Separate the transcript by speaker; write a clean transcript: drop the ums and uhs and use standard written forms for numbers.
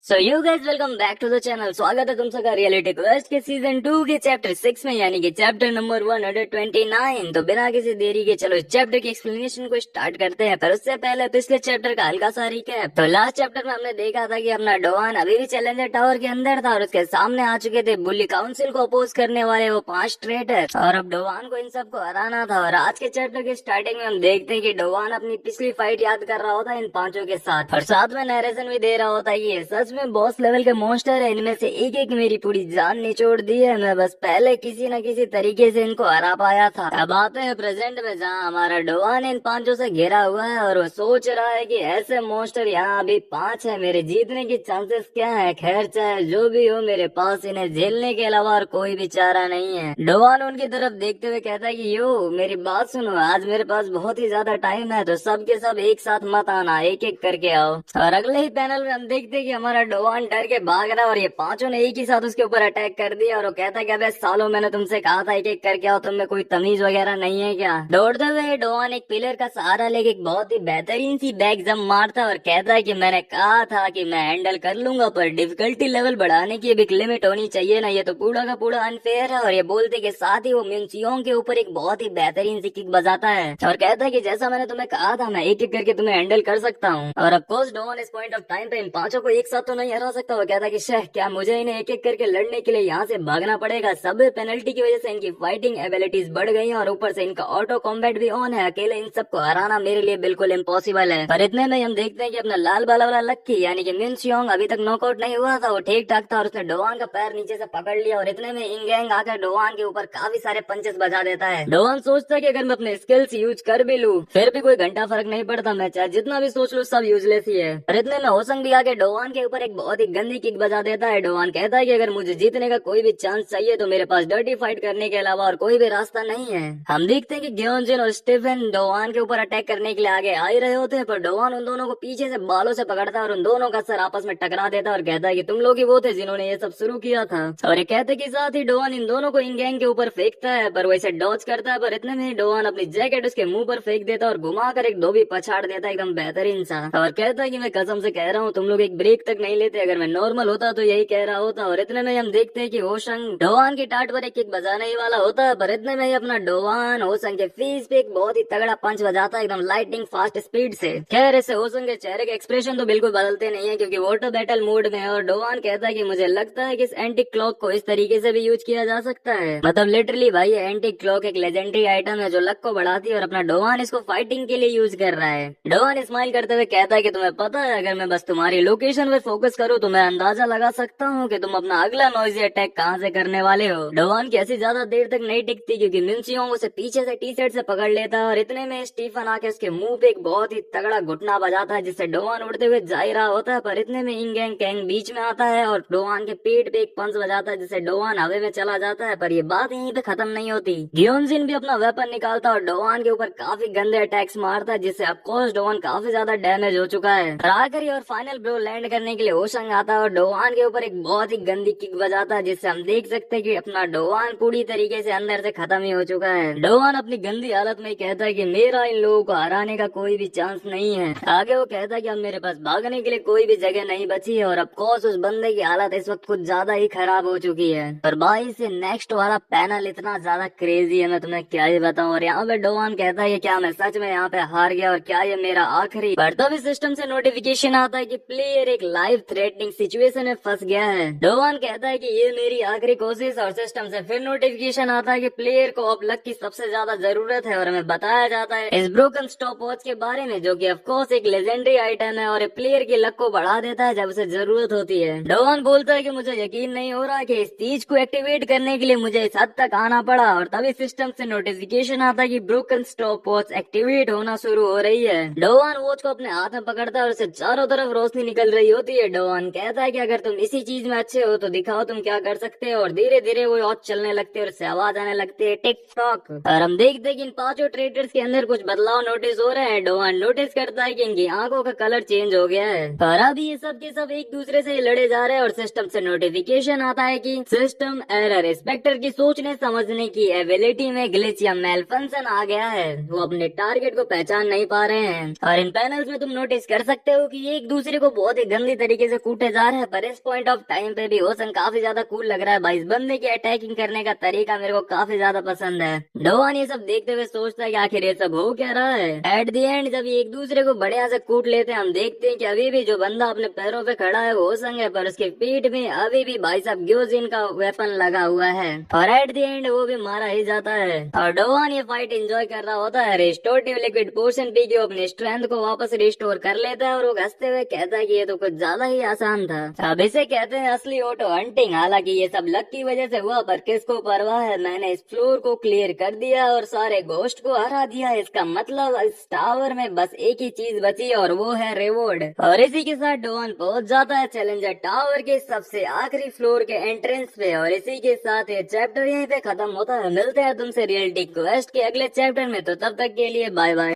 Speaker 1: So you guys welcome back to the channel. स्वागत है तुम सबका रियलिटी क्वेस्ट के सीजन 2 के चैप्टर 6 में, यानी कि चैप्टर नंबर 129। तो बिना किसी देरी के चलो इस चैप्टर की एक्सप्लेनेशन को स्टार्ट करते हैं। पर उससे पहले पिछले चैप्टर का हल्का सा रिकैप। तो लास्ट चैप्टर में हमने देखा था कि अपना डोवान अभी भी चैलेंजर टावर के अंदर था और उसके सामने आ चुके थे बुल्ली काउंसिल को अपोज करने वाले वो 5 ट्रेटर, और अब डोवान को इन सबको हराना था। और आज के चैप्टर के स्टार्टिंग में हम देखते हैं कि डोवान अपनी पिछली फाइट याद कर रहा होता है इन पांचों के साथ, और साथ में नरेशन भी दे रहा होता है। ये सच में बॉस लेवल के मॉन्स्टर है, इनमें से एक एक मेरी पूरी जान निचोड़ दी है। मैं बस पहले किसी न किसी तरीके से इनको हरा पाया था। अब आते हैं प्रेजेंट में, जहाँ हमारा डोवान इन पांचों से घिरा हुआ है और वो सोच रहा है कि ऐसे मॉन्स्टर यहाँ अभी 5 है, मेरे जीतने की चांसेस क्या है। खैर चाहे जो भी हो, मेरे पास इन्हें झेलने के अलावा और कोई भी चारा नहीं है। डोवान उनकी तरफ देखते हुए कहता है कि यो मेरी बात सुनो, आज मेरे पास बहुत ही ज्यादा टाइम है, तो सब के सब एक साथ मत आना, एक एक करके आओ। और अगले ही पैनल में हम देखते हैं कि हमारा डोवान डर के भाग रहा है और ये पांचों ने एक ही साथ उसके ऊपर अटैक कर दिया। और वो कहता है कि अबे सालों, मैंने तुमसे कहा था एक एक करके आओ, तुम में कोई तमीज वगैरह नहीं है क्या। दौड़ते हुए डोवान एक पिलर का सहारा लेके एक बहुत ही बेहतरीन सी बैक जंप मारता है और कहता है कि मैंने कहा था कि मैं हैंडल कर लूंगा, पर डिफिकल्टी लेवल बढ़ाने की एक लिमिट होनी चाहिए ना, ये तो पूरा का पूरा अनफेयर है। और ये बोलते के साथ ही वो मिनसियोंग के ऊपर एक बहुत ही बेहतरीन सी किक बजाता है और कहता है कि जैसा मैंने तुम्हें कहा था, मैं एक एक करके तुम्हें हैंडल कर सकता हूँ। और ऑफकोर्स डोवान इस पॉइंट ऑफ टाइम पे इन पांचों को एक साथ तो नहीं हरा सकता। वो कहता है कि शह, क्या मुझे इन्हें एक एक करके लड़ने के लिए यहाँ से भागना पड़ेगा। सब पेनल्टी की वजह से इनकी फाइटिंग एबिलिटीज बढ़ गई हैं और ऊपर से इनका ऑटो कॉम्बैट भी ऑन है। अकेले इन सबको हराना मेरे लिए बिल्कुल इम्पॉसिबल है। पर इतने में हम देखते हैं कि अपना लाल बाला वाला लक्की यानी कि मिनसियोंग अभी तक नॉकआउट नहीं हुआ था, वो ठीक ठाक था और उसने डोवान का पैर नीचे से पकड़ लिया। और इतने में इंगैंग आकर डोवान के ऊपर काफी सारे पंचेस बजा देता है। डोवान सोचता है कि अगर मैं अपने स्किल्स यूज कर भी लूं फिर भी कोई घंटा फर्क नहीं पड़ता, मैं चाहे जितना भी सोच लूं सब यूजलेस ही है। और इतने में होसंग भी आके डोवान के ऊपर एक बहुत ही गंदी किक बजा देता है। डोवान कहता है कि अगर मुझे जीतने का कोई भी चांस चाहिए तो मेरे पास डर्टी फाइट करने के अलावा और कोई भी रास्ता नहीं है। हम देखते हैं कि ग्योनजिन और स्टीफन डोवान के ऊपर अटैक करने के लिए आगे आ ही रहे होते हैं, पर डोवान उन दोनों को पीछे से बालों से पकड़ता है और उन दोनों का सर आपस में टकरा देता है और कहता है कि तुम लोग ही वो थे जिन्होंने ये सब शुरू किया था। और ये कहते के साथ ही डोवान इन दोनों को इंगैंग के ऊपर फेंकता है, पर वो इसे डॉज करता है। पर इतने में डोवान अपनी जैकेट उसके मुंह पर फेंक देता है और घुमा कर एक धोबी पछाड़ देता है एकदम बेहतरीन सा, और कहता है कि मैं कसम से कह रहा हूँ तुम लोग एक ब्रेक तक नहीं लेते, अगर मैं नॉर्मल होता तो यही कह रहा होता। और इतने में हम देखते हैं कि होशंग डोवान की टाट पर एक किक बजाने ही वाला होता है, पर इतने में ही अपना डोवान होशंग के फेस पे एक बहुत ही तगड़ा पंच बजाता है एकदम लाइटनिंग फास्ट स्पीड से। खैर इससे होशंग के चेहरे के एक्सप्रेशन तो बिल्कुल बदलते नहीं है क्योंकि वाटर बैटल मोड में है। और डोवान कहता है कि मुझे लगता है कि इस एंटी क्लॉक को इस तरीके से भी यूज किया जा सकता है। मतलब लिटरली भाई ये एंटी क्लॉक एक लेजेंडरी आइटम है जो लक को बढ़ाती है और अपना डोवान इसको फाइटिंग के लिए यूज कर रहा है। डोवान स्माइल करते हुए कहता है कि तुम्हें पता है, अगर मैं बस तुम्हारी लोकेशन पे फोकस करूँ तो मैं अंदाजा लगा सकता हूँ कि तुम अपना अगला नॉइजी अटैक कहाँ से करने वाले हो। डोवान की ऐसी ज्यादा देर तक नहीं टिकती क्योंकि मिनसियोंग उसे पीछे से टी शर्ट से पकड़ लेता है और इतने में स्टीफन आके उसके मुंह पे एक बहुत ही तगड़ा घुटना बजाता है जिससे डोवान उड़ते हुए जा ही रहा होता है। पर इतने में इंगैंग कैंग बीच में आता है और डोवान के पेट पे एक पंच बजाता है जिससे डोवान हवे में चला जाता है। पर ये बात यहीं पे खत्म नहीं होती, ग्योनजिन भी अपना वेपन निकालता है और डोवान के ऊपर काफी गंदे अटैक्स मारता है जिससे ऑफकोर्स डोवान काफी ज्यादा डैमेज हो चुका है। और आखिरी और फाइनल ब्लो लैंड करने के लिए होशंग आता है और डोवान के ऊपर एक बहुत ही गंदी किक बजाता है जिससे हम देख सकते हैं कि अपना डोवान पूरी तरीके से अंदर से खत्म ही हो चुका है। डोवान अपनी गंदी हालत में कहता है कि मेरा इन लोगों को हराने का कोई भी चांस नहीं है। आगे वो कहता है कि अब मेरे पास भागने के लिए कोई भी जगह नहीं बची है और ऑफकोर्स उस बंदे की हालत इस वक्त कुछ ज्यादा ही खराब हो चुकी है। पर भाई से नेक्स्ट वाला पैनल इतना ज्यादा क्रेजी है, मैं तुम्हें क्या ही बताऊं। और यहाँ पे डोवान कहता है कि क्या मैं सच में यहाँ पे हार गया और क्या ये मेरा आखिरी। पर तभी सिस्टम से नोटिफिकेशन आता है कि प्लेयर एक लाइव थ्रेटनिंग सिचुएशन में फंस गया है। डोवान कहता है कि ये मेरी आखिरी कोशिश, और सिस्टम से फिर नोटिफिकेशन आता है कि प्लेयर को अब लक की सबसे ज्यादा जरूरत है और हमें बताया जाता है इस ब्रोकन स्टॉप वॉच के बारे में जो कि ऑफकोर्स एक लेजेंडरी आइटम है और प्लेयर की लक को बढ़ा देता है जब उसे जरूरत होती है। डोवान बोलता है कि मुझे यकीन नहीं हो रहा कि इस चीज को एक्टिवेट करने के लिए मुझे इस हद तक आना पड़ा। और तभी सिस्टम से नोटिफिकेशन आता है कि ब्रोकन स्टॉप वॉच एक्टिवेट होना शुरू हो रही है। डोवान वॉच को अपने हाथ में पकड़ता है और उससे चारों तरफ रोशनी निकल रही होती है। डोवान कहता है कि अगर तुम इसी चीज में अच्छे हो तो दिखाओ तुम क्या कर सकते हो। और धीरे धीरे वो वॉच चलने लगती है और उससे आवाज आने लगती है टिक टॉक। और हम देखते हैं कि इन पांचों ट्रेडर्स के अंदर कुछ बदलाव नोटिस हो रहे हैं। डोवान नोटिस करता है कि इनकी आंखों का कलर चेंज हो गया है और अभी ये सब के सब एक दूसरे से लड़े जा रहे हैं। और सिस्टम से नोटिफिकेशन आता है कि सिस्टम एरर, इंस्पेक्टर की सोचने समझने की एबिलिटी में ग्लिच या मेलफंक्शन आ गया है, वो अपने टारगेट को पहचान नहीं पा रहे हैं। और इन पैनल्स में तुम नोटिस कर सकते हो कि ये एक दूसरे को बहुत ही गंदी तरीके तरीके से कूटे जा रहे हैं, पर इस पॉइंट ऑफ टाइम पे भी होसन काफी ज्यादा कूल लग रहा है भाई। इस बंदे की अटैकिंग करने का तरीका मेरे को काफी ज्यादा पसंद है। डोवान ये सब देखते हुए सोचता है कि आखिर ये सब हो क्या रहा है। एट द एंड जब ये एक दूसरे को बढ़िया से कूट लेते हैं, हम देखते हैं कि अभी भी जो बंदा अपने पैरों पे खड़ा है वो होसंग है, पर उसके पीठ में अभी भी भाई साहब ग्योजिन का वेपन लगा हुआ है और एट द एंड वो भी मारा ही जाता है। और डोवान ये फाइट एंजॉय कर रहा होता है। रिस्टोरेटिव लिक्विड पोशन पी के अपने स्ट्रेंथ को वापस रिस्टोर कर लेता है और वो हंसते हुए कहता है कि ये तो कुछ ज्यादा ही आसान था। अब इसे कहते हैं असली ऑटो हंटिंग। हालांकि ये सब लक की वजह से हुआ, पर किसको परवाह है, मैंने इस फ्लोर को क्लियर कर दिया और सारे घोस्ट को हरा दिया। इसका मतलब इस टावर में बस एक ही चीज बची और वो है रिवॉर्ड। और इसी के साथ डोवान पहुंच जाता है चैलेंजर टावर के सबसे आखिरी फ्लोर के एंट्रेंस पे। और इसी के साथ ये चैप्टर यहीं पे खत्म होता है। मिलते हैं तुमसे रियलिटी क्वेस्ट के अगले चैप्टर में, तो तब तक के लिए बाय बाय।